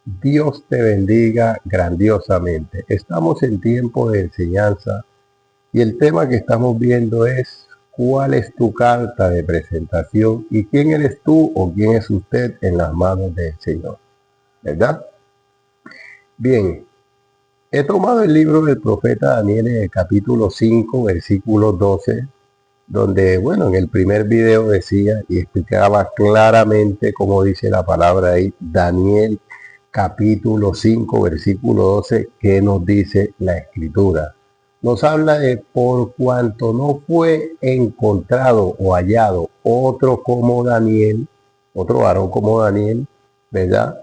Dios te bendiga grandiosamente. Estamos en tiempo de enseñanza y el tema que estamos viendo es ¿cuál es tu carta de presentación y quién eres tú o quién es usted en las manos del Señor? ¿Verdad? Bien, he tomado el libro del profeta Daniel en el capítulo 5, versículo 12, donde, bueno, en el primer video decía y explicaba claramente cómo dice la palabra ahí, Daniel capítulo 5, versículo 12, que nos dice la escritura. Nos habla de por cuanto no fue encontrado o hallado otro como Daniel, otro varón como Daniel, ¿verdad?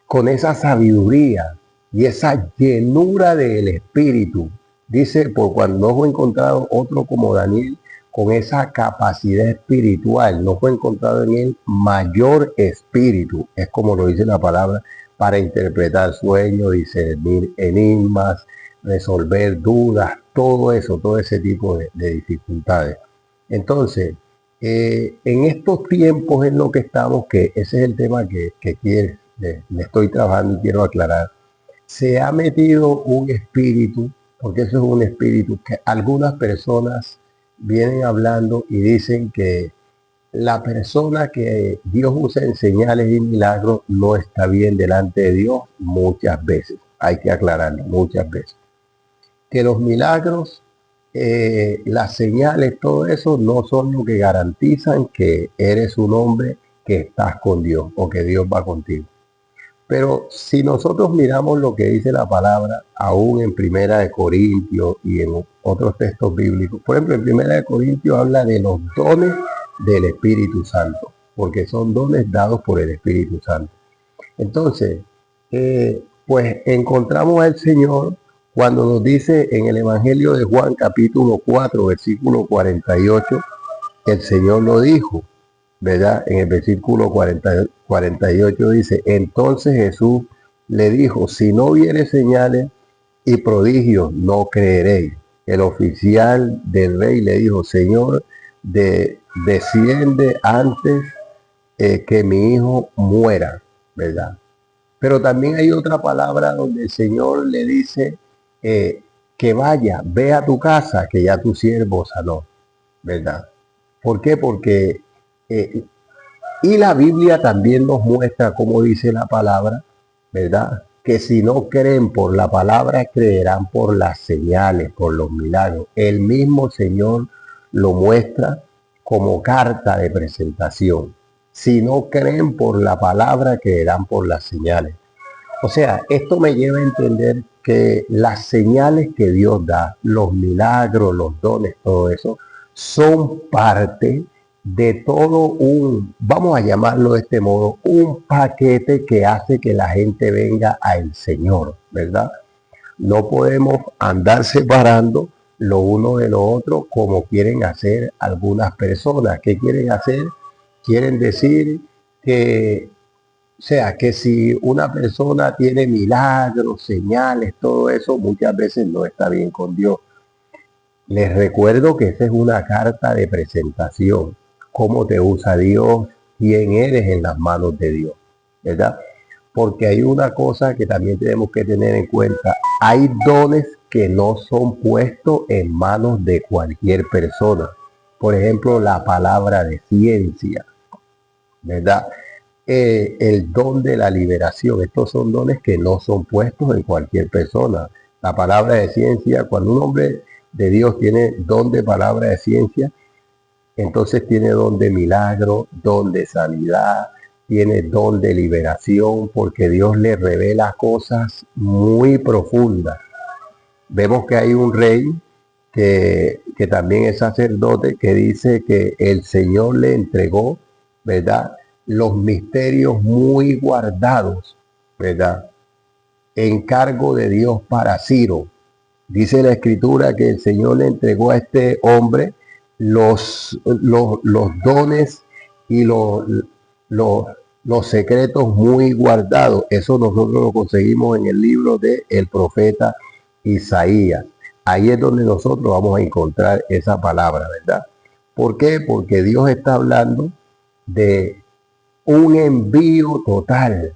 Con esa sabiduría y esa llenura del Espíritu. Dice, por cuando no fue encontrado otro como Daniel, con esa capacidad espiritual, no fue encontrado en él mayor espíritu, es como lo dice la palabra, para interpretar sueños, discernir enigmas, resolver dudas, todo eso, todo ese tipo de dificultades. Entonces, en estos tiempos en lo que estamos, que ese es el tema que le estoy trabajando y quiero aclarar, se ha metido un espíritu, porque eso es un espíritu que algunas personas vienen hablando y dicen que la persona que Dios usa en señales y milagros no está bien delante de Dios muchas veces. Hay que aclararlo muchas veces. Que los milagros, las señales, todo eso no son lo que garantizan que eres un hombre que estás con Dios o que Dios va contigo. Pero si nosotros miramos lo que dice la palabra, aún en Primera de Corintios y en otros textos bíblicos, por ejemplo, en Primera de Corintios habla de los dones del Espíritu Santo, porque son dones dados por el Espíritu Santo. Entonces, pues encontramos al Señor cuando nos dice en el Evangelio de Juan capítulo 4, versículo 48, el Señor lo dijo, ¿verdad? En el versículo 48 dice, entonces Jesús le dijo, si no viere señales y prodigios, no creeréis. El oficial del rey le dijo, Señor, desciende antes que mi hijo muera, ¿verdad? Pero también hay otra palabra donde el Señor le dice que vaya, ve a tu casa, que ya tu siervo sanó, ¿verdad? ¿Por qué? Porque eh, y la Biblia también nos muestra cómo dice la palabra, ¿verdad? Que si no creen por la palabra, creerán por las señales, por los milagros. El mismo Señor lo muestra como carta de presentación. Si no creen por la palabra, creerán por las señales. O sea, esto me lleva a entender que las señales que Dios da, los milagros, los dones, todo eso, son parte de todo un, vamos a llamarlo de este modo, un paquete que hace que la gente venga al Señor, ¿verdad? No podemos andar separando lo uno de lo otro como quieren hacer algunas personas. ¿Qué quieren hacer? Quieren decir que o sea, que si una persona tiene milagros, señales, todo eso, muchas veces no está bien con Dios. Les recuerdo que esa es una carta de presentación. Cómo te usa Dios, quién eres en las manos de Dios, ¿verdad? Porque hay una cosa que también tenemos que tener en cuenta. Hay dones que no son puestos en manos de cualquier persona. Por ejemplo, la palabra de ciencia, ¿verdad? El don de la liberación. Estos son dones que no son puestos en cualquier persona. La palabra de ciencia, cuando un hombre de Dios tiene don de palabra de ciencia, entonces tiene don de milagro, don de sanidad, tiene don de liberación, porque Dios le revela cosas muy profundas. Vemos que hay un rey que también es sacerdote, que dice que el Señor le entregó, ¿verdad? Los misterios muy guardados, ¿verdad? Encargo de Dios para Ciro. Dice la escritura que el Señor le entregó a este hombre los dones y los, los secretos muy guardados. Eso nosotros lo conseguimos en el libro del profeta Isaías. Ahí es donde nosotros vamos a encontrar esa palabra, ¿verdad? ¿Por qué? Porque Dios está hablando de un envío total,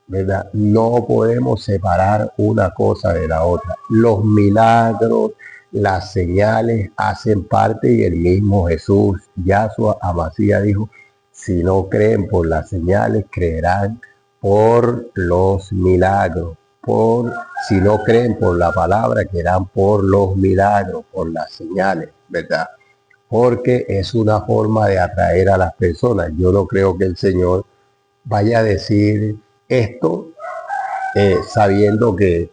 ¿verdad? No podemos separar una cosa de la otra. Los milagros, las señales hacen parte y el mismo Jesús, Yahshua Amasía dijo, si no creen por las señales, creerán por los milagros. Si no creen por la palabra, creerán por los milagros, por las señales, ¿verdad? Porque es una forma de atraer a las personas. Yo no creo que el Señor vaya a decir esto sabiendo que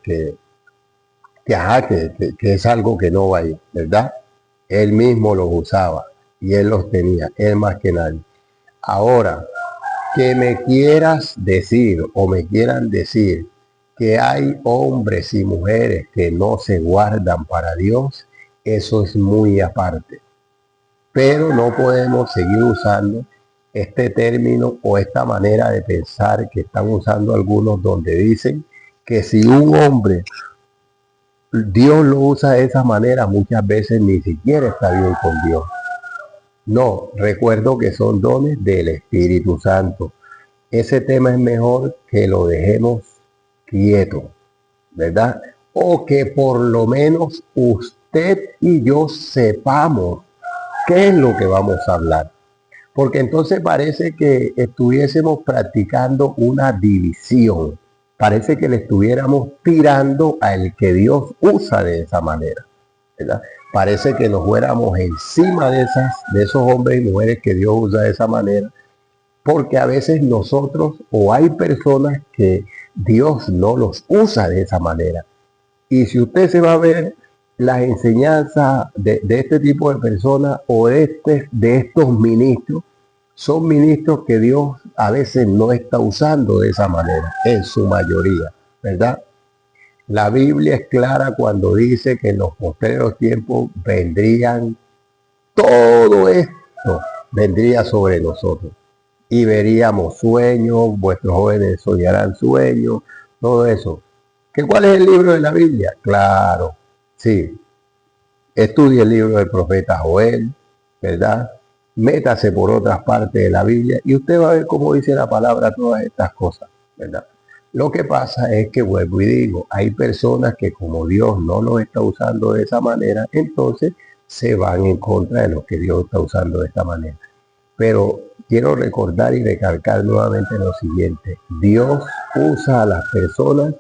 es algo que no va a ir, ¿verdad? Él mismo los usaba y él los tenía, él más que nadie. Ahora, que me quieras decir o me quieran decir que hay hombres y mujeres que no se guardan para Dios, eso es muy aparte. Pero no podemos seguir usando este término o esta manera de pensar que están usando algunos donde dicen que si un hombre Dios lo usa de esa manera, muchas veces ni siquiera está bien con Dios. No, recuerdo que son dones del Espíritu Santo. Ese tema es mejor que lo dejemos quieto, ¿verdad? O que por lo menos usted y yo sepamos qué es lo que vamos a hablar. Porque entonces parece que estuviésemos practicando una división. Parece que le estuviéramos tirando al que Dios usa de esa manera, ¿verdad? Parece que nos fuéramos encima de esos hombres y mujeres que Dios usa de esa manera, porque a veces nosotros o hay personas que Dios no los usa de esa manera. Y si usted se va a ver las enseñanzas de este tipo de personas o de estos ministros, son ministros que Dios a veces no está usando de esa manera, en su mayoría, ¿verdad? La Biblia es clara cuando dice que en los postreros tiempos vendrían, todo esto vendría sobre nosotros. Y veríamos sueños, vuestros jóvenes soñarán sueños, todo eso. ¿Cuál es el libro de la Biblia? Claro, sí. Estudie el libro del profeta Joel, ¿verdad? Métase por otras partes de la Biblia y usted va a ver cómo dice la palabra todas estas cosas, ¿verdad? Lo que pasa es que, vuelvo y digo, hay personas que como Dios no los está usando de esa manera, entonces se van en contra de lo que Dios está usando de esta manera. Pero quiero recordar y recalcar nuevamente lo siguiente. Dios usa a las personas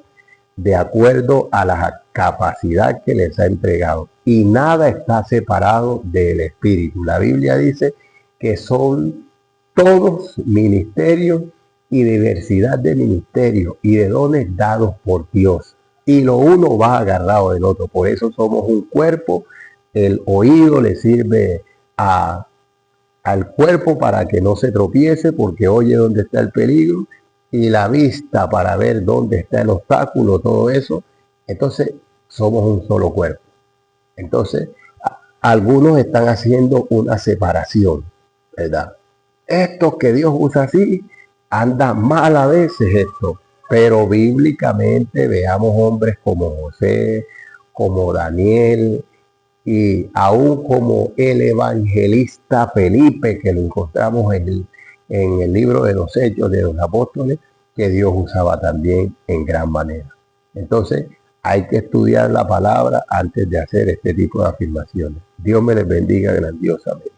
de acuerdo a la capacidad que les ha entregado. Y nada está separado del Espíritu. La Biblia dice que son todos ministerios y diversidad de ministerios y de dones dados por Dios. Y lo uno va agarrado del otro. Por eso somos un cuerpo. El oído le sirve al cuerpo para que no se tropiece porque oye dónde está el peligro y la vista para ver dónde está el obstáculo, todo eso. Entonces somos un solo cuerpo. Entonces algunos están haciendo una separación, ¿verdad? Estos que Dios usa así, anda mal a veces esto, pero bíblicamente veamos hombres como José, como Daniel, y aún como el evangelista Felipe, que lo encontramos en el libro de los Hechos de los Apóstoles, que Dios usaba también en gran manera. Entonces, hay que estudiar la palabra antes de hacer este tipo de afirmaciones. Dios me les bendiga grandiosamente.